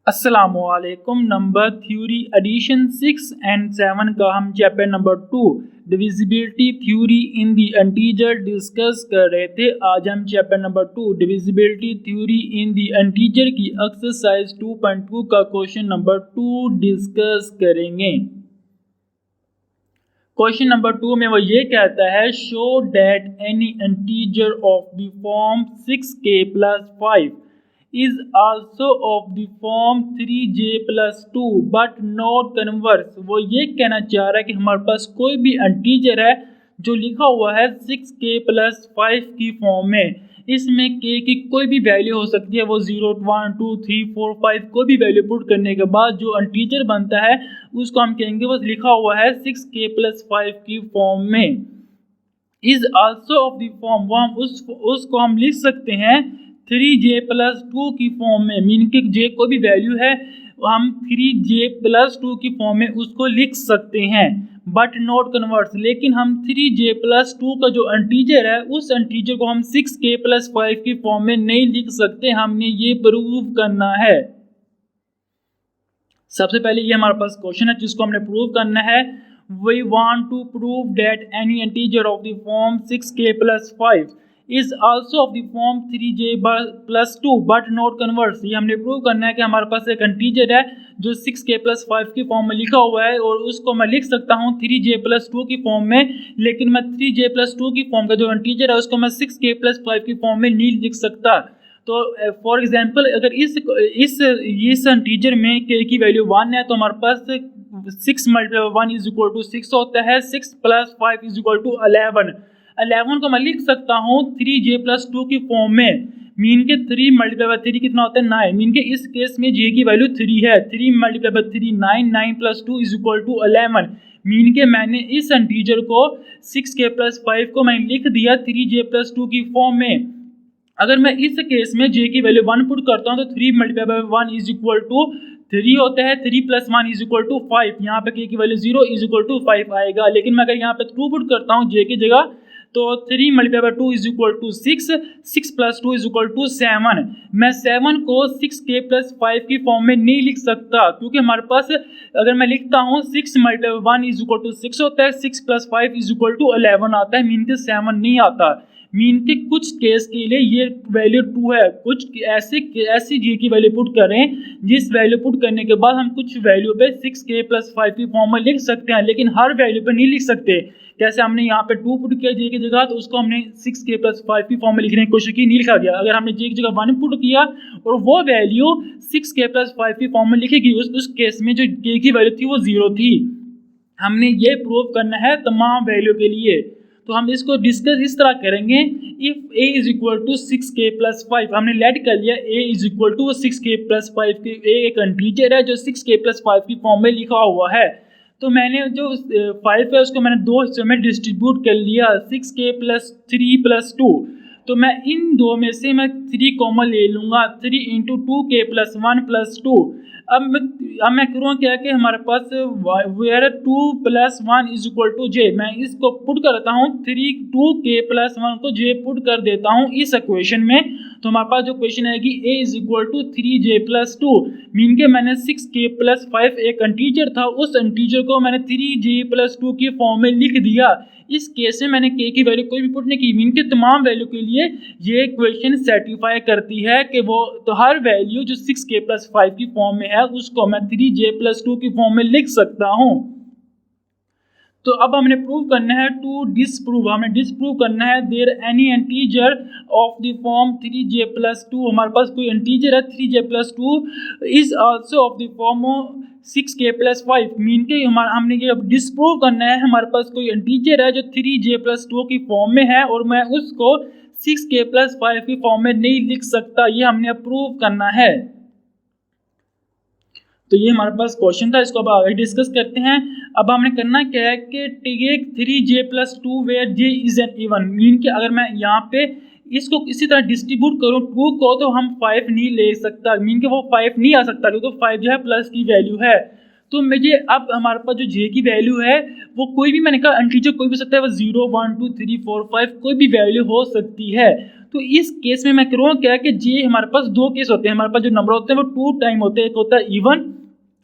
अस्सलामुअलैकुम। Number theory addition 6 and 7 का हम chapter number 2 divisibility theory in the integer discuss कर रहे थे। आज हम chapter number 2 divisibility theory in the integer की एक्सरसाइज 2.2 का क्वेश्चन नंबर 2 डिस्कस करेंगे। क्वेश्चन नंबर 2 में वो ये कहता है, show that any integer of the form 6k + 5 is also of the form 3j + 2 but not converse। वो ये कहना चाह रहा है कि हमारे पास कोई भी इंटीजर है जो लिखा हुआ है 6k + 5 की फॉर्म में। इसमें k की कोई भी वैल्यू हो सकती है, वो 0 1 2 3 4 5 कोई भी वैल्यू पुट करने के बाद जो इंटीजर बनता है उसको हम कहेंगे बस लिखा हुआ है 6k + 5 की फॉर्म में। Is also of the form, वो हम उसको हम लिख सकते हैं 3j + 2 की फॉर्म में। मीन के j कोई भी वैल्यू है हम 3j + 2 की फॉर्म में उसको लिख सकते हैं, बट नॉट कन्वर्ट्स। लेकिन हम 3j + 2 का जो इंटीजर है उस इंटीजर को हम 6k + 5 की फॉर्म में नहीं लिख सकते। हमने ये प्रूव करना है। सबसे पहले ये हमारे पास क्वेश्चन है जिसको हमने प्रूव करना है। We want to prove that any integer of the form 6k + 5 is also of the form 3j + 2 but not converse. ये हमने प्रूव करना है कि हमारे पास एक इंटीजर है जो 6k + 5 की फॉर्म में लिखा हुआ है और उसको मैं लिख सकता हूँ 3j + 2 की फॉर्म में, लेकिन मैं 3j + 2 की फॉर्म का जो इंटीजर है उसको मैं 6k + 5 की फॉर्म में नहीं लिख सकता। तो फॉर एग्जांपल अगर इस इंटीजर में k की वैल्यू 1 है तो हमारे पास 6 × 1 = 6 होता है। 6 + 5 = 11। 11 को मैं लिख सकता हूँ 3j + 2 की फॉर्म में। मीन के 3 × 3 कितना होता है 9। मीन के इस केस में j की वैल्यू 3 है। 3 × 3 9, 9 + 2 = 11। मीन के मैंने इस इंटीजर को 6k + 5 को मैंने लिख दिया 3j + 2 की फॉर्म में। अगर मैं इस केस में j की वैल्यू 1 पुट करता हूँ तो 3 × 1 = 3 होता है। 3 + 1 = 5। यहाँ पे k की वैल्यू 0 = 5 आएगा। लेकिन मैं अगर यहाँ पे 2 पुट करता हूँ j की जगह तो 3 × 2 = 6, 6 + 2 = 7। मैं 7 को 6k + 5 की फॉर्म में नहीं लिख सकता क्योंकि हमारे पास अगर मैं लिखता हूँ 6 × 1 = 6 होता है, 6 + 5 = 11 आता है। मीन के 7 नहीं आता। मीन के कुछ केस के लिए ये वैल्यू 2 है। कुछ ऐसी जी की वैल्यू पुट करें जिस वैल्यू पुट करने के बाद हम कुछ वैल्यू पे 6k + 5 की फॉर्म में लिख सकते हैं, लेकिन हर वैल्यू पे नहीं लिख सकते। जैसे हमने यहाँ पे 2 पुट किया j की जगह तो उसको हमने 6k + 5 की फॉर्म में लिखने की कोशिश की, नहीं लिखा गया। अगर हमने j की जगह 1 पुट किया और वो वैल्यू 6k + 5 की फॉर्म में लिखेगी, उस केस में जो k की वैल्यू थी वो 0 थी। हमने ये प्रूव करना है तमाम वैल्यू के लिए। तो हम इसको डिस्कस इस तरह करेंगे। इफ a = 6k + 5, हमने लेट कर लिया a = 6k + 5 की। a एक इंटीजर है जो 6k + 5 की फॉर्म में लिखा हुआ है। तो मैंने जो 5 है उसको मैंने 2 हिस्सों में डिस्ट्रीब्यूट कर लिया, 6k + 3 + 2। तो मैं इन दो में से मैं 3 कॉमन ले लूँगा। 3 × 2k + 1 + 2। अब मैं करूँ क्या कि हमारे पास वेयर 2 + 1 = j, मैं इसको पुट करता हूँ 2k + 1 को j पुट कर देता हूँ इस इक्वेशन में। तो हमारे पास जो क्वेश्चन आएगी a = 3j + 2। मीन के मैंने 6k + 5 एक इंटीजर था, उस इंटीजर को मैंने 3j + 2 की फॉर्म में लिख दिया। इस केस में मैंने k की वैल्यू कोई भी पुट नहीं की। मीन के तमाम वैल्यू के लिए ये इक्वेशन सेटिस्फाई करती है कि वो तो हर वैल्यू जो 6k + 5 की फॉर्म में है उसको मैं 3j + 2 की फॉर्म में लिख सकता हूँ। तो अब हमने प्रूव करना है टू डिसप्रूव। हमें डिसप्रूव करना है there any integer of the form 3j + 2। हमारे पास कोई इंटीजर है 3j + 2 is also of the form 6k + 5। Mean के हमने ये अब डिसप्रूव करना है। हमारे पास कोई इंटीजर है जो 3j + 2 की फॉर्म में है और मैं उसको 6k + 5 की फॉर्म में नहीं लिख सकता। ये हमने प्रूव करना है। तो ये हमारे पास क्वेश्चन था, इसको अब आगे डिस्कस करते हैं। अब हमने करना क्या है कि take 3j + 2 where j is an even. Mean कि अगर मैं यहाँ पे इसको इसी तरह डिस्ट्रीब्यूट करूँ 2 को तो हम 5 नहीं ले सकता। मीन कि वो 5 नहीं आ सकता क्योंकि 5 जो है प्लस की वैल्यू है। तो मुझे अब हमारे पास जो j की वैल्यू है वो कोई भी, मैंने कहा इंटीजर कोई भी सकता है, वो 0 1 2 3 4 5 कोई भी वैल्यू हो सकती है। तो इस केस में मैं करूँगा क्या कि जे हमारे पास दो केस होते हैं, हमारे पास जो नंबर होते हैं वो 2 टाइम होते हैं, एक होता है इवन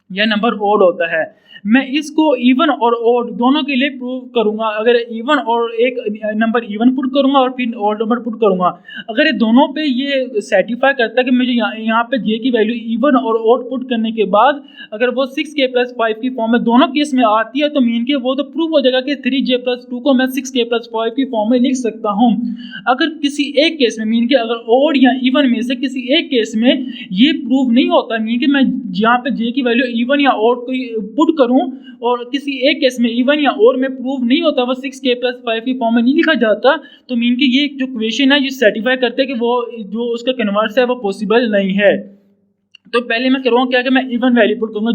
या नंबर ओड होता है। मैं इसको इवन और ओड दोनों के लिए प्रूव करूंगा। अगर इवन और एक नंबर इवन पुट करूंगा और फिर ओड नंबर पुट करूंगा, अगर ये दोनों पे ये सर्टिफाई करता है कि मुझे यहाँ पे जे की वैल्यू इवन और ओड पुट करने के बाद अगर वो 6k+5 की फॉर्म में दोनों केस में आती है, तो मीन के वो तो प्रूव हो जाएगा कि 3j+2 को मैं 6k+5 की फॉर्म में लिख सकता हूँ। अगर किसी एक केस में मीन के अगर ओड या इवन में से किसी एक केस में ये प्रूव नहीं होता, मीन के मैं यहाँ पे जे की वैल्यू इवन या ओड को पुट करूँ और किसी एक केस में इवन या ओड में प्रूव नहीं होता, वो 6k+5 की फॉर्म में नहीं लिखा जाता, तो मीन के ये जो क्वेश्चन है ये सर्टिफाई करते हैं कि वो जो उसका कन्वर्स है वो पॉसिबल नहीं है। तो पहले मैं करूँगा क्या कि मैं इवन वैल्यू पुट करूँगा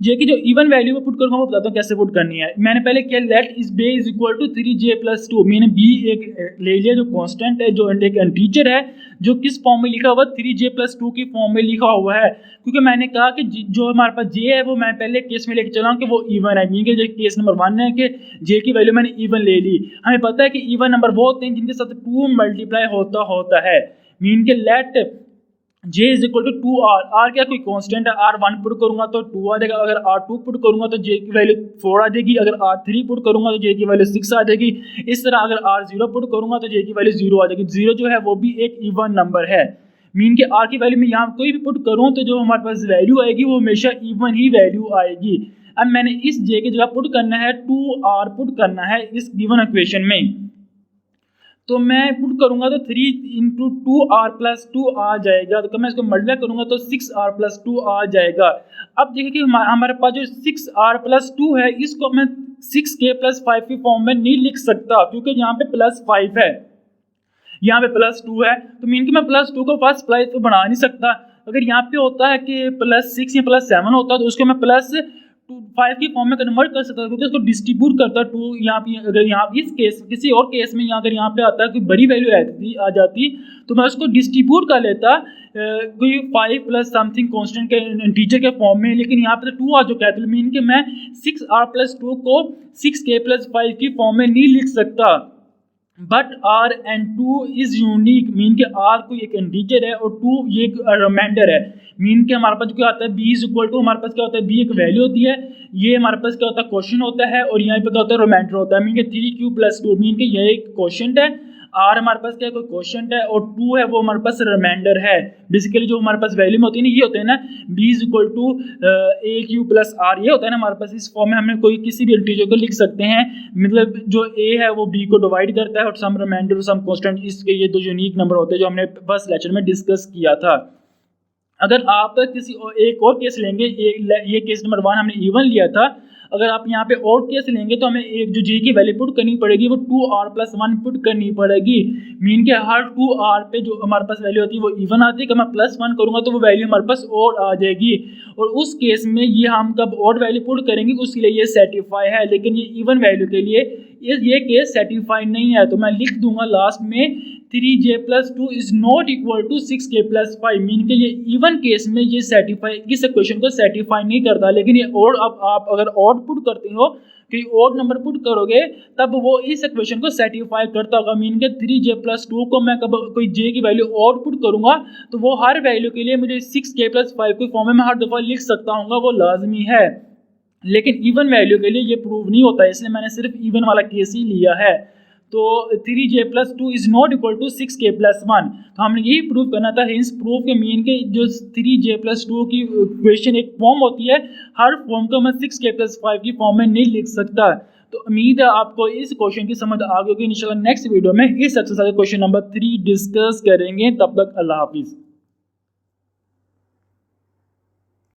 जे की जो इवन वैल्यू में पुट करूँगा वो बताता हूँ कैसे पुट करनी है। मैंने पहले किया let is b is equal to 3j+2, मैंने बी एक ले लिया जो कांस्टेंट है, जो एक इंटीजर है, जो किस फॉर्म में लिखा हुआ 3j+2 की फॉर्म में लिखा हुआ है, क्योंकि मैंने कहा कि जो हमारे पास जे है वो मैं पहले केस में लेके चला हूँ कि वो इवन है। मीन के जो केस नंबर 1 है कि जे की वैल्यू मैंने इवन ले ली। हमें पता है कि इवन नंबर वो होते हैं जिनके साथ 2 मल्टीप्लाई होता है। मीन के let j is equal to 2r, r क्या कोई कांस्टेंट है, r1 पुट करूंगा तो 2 आ जाएगा, अगर r2 पुट करूंगा तो j की वैल्यू 4 आ जाएगी, अगर r3 पुट करूंगा तो j की वैल्यू 6 आ जाएगी। इस तरह अगर r0 पुट करूंगा तो j की वैल्यू 0 आ जाएगी। 0 जो है वो भी एक इवन नंबर है। मीन के r की वैल्यू में यहाँ कोई भी पुट करूँ तो जो हमारे पास वैल्यू आएगी वो हमेशा इवन ही वैल्यू आएगी। अब मैंने इस j की जगह पुट करना है 2r पुट करना है इस गिवन इक्वेशन में, तो मैं पुट करूंगा तो 3 × 2r+2 आ जाएगा, तो मैं इसको मल्टीप्लाई करूंगा तो 6r+2 आ जाएगा। अब देखिए कि हमारे पास जो 6r+2 है इसको मैं 6k+5 की फॉर्म में नहीं लिख सकता, क्योंकि यहाँ पे +5 है, यहाँ पे +2 है, तो मीन कि मैं +2 को फर्स्ट प्लेस पे बना नहीं सकता। अगर यहाँ पे होता है कि +6 या +7 होता तो उसको मैं +5 की फॉर्म में कन्वर्ट कर सकता है, क्योंकि उसको डिस्ट्रीब्यूट करता 2 यहाँ पे। अगर यहाँ इस केस किसी और केस में अगर यहाँ पे आता है कोई बड़ी वैल्यू आ जाती तो मैं उसको डिस्ट्रीब्यूट कर लेता कोई 5 प्लस समथिंग कांस्टेंट के इंटीजर के फॉर्म में, लेकिन यहाँ पे तो 2 आ चुका है, तो मीन कि मैं 6r+2 को 6k+5 की फॉर्म में नहीं लिख सकता। But r and 2 is unique, mean के r कोई एक इंटीजर है और 2 ये एक रिमाइंडर है। मीन के हमारे पास क्या होता है b इज इक्वल टू, हमारे पास क्या होता है b एक वैल्यू होती है, ये हमारे पास क्या होता है क्वेश्चन होता है, और यहाँ पे क्या होता है रिमाइंडर होता है। मीन के 3q+2, मीन के ये एक क्वेश्चन है, r हमारे पास क्या कोई क्वेश्चन है और 2 है वो हमारे पास रिमाइंडर है। बेसिकली जो हमारे पास वैल्यू में होती है ना, ये होते हैं ना b is equal to aq+r, ये होता है ना हमारे पास। इस फॉर्म में हमें कोई किसी भी इंटीजर को लिख सकते हैं, मतलब जो a है वो b को डिवाइड करता है और सम रिमाइंडर और सम कांस्टेंट, इसके ये दो यूनिक नंबर होते हैं जो हमने फर्स्ट लेक्चर में डिस्कस किया था। अगर आप किसी एक और केस लेंगे, ये केस नंबर 1 हमने इवन लिया था, अगर आप यहाँ पे और केस लेंगे तो हमें एक जो जे की वैल्यू पुट करनी पड़ेगी वो 2r+1 पुट करनी पड़ेगी। मीन के हर 2r पे जो हमारे पास वैल्यू होती है वो इवन आती है, कि मैं +1 करूँगा तो वो वैल्यू हमारे पास और आ जाएगी, और उस केस में ये हम कब और वैल्यू पुट करेंगे उसके लिए ये सर्टिफाई है, लेकिन ये इवन वैल्यू के लिए ये केस सर्टिफाई नहीं है। तो मैं लिख दूंगा लास्ट में 3j+2 is not equal to 6k+5, mean के ये इवन केस में ये सर्टिफाई इस इक्वेशन को सर्टिफाई नहीं करता, लेकिन ये और अब आप अगर ऑड पुट करते हो कि ऑड नंबर पुट करोगे तब वो इस इक्वेशन को सर्टिफाई करता होगा। मीन के 3j+2 को मैं कब कोई j की वैल्यू ऑड पुट करूंगा तो वो हर वैल्यू के लिए मुझे 6k+5 के फॉर्म में हर दफ़ा लिख सकता हूँ, वो लाजमी है। लेकिन इवन वैल्यू के लिए ये प्रूव नहीं होता, इसलिए मैंने सिर्फ इवन वाला केस ही लिया है। तो 3j+2 is not equal to 6k+1, तो हमने यही प्रूव करना था। हिंस प्रूफ के मीन के जो 3j+2 की क्वेश्चन एक फॉर्म होती है, हर फॉर्म को मैं 6k+5 की फॉर्म में नहीं लिख सकता। तो उम्मीद है आपको इस क्वेश्चन की समझ आ गई होगी। इंशाल्लाह नेक्स्ट वीडियो में इस एक्सरसाइज क्वेश्चन नंबर 3 डिस्कस करेंगे। तब तक अल्लाह हाफिज़।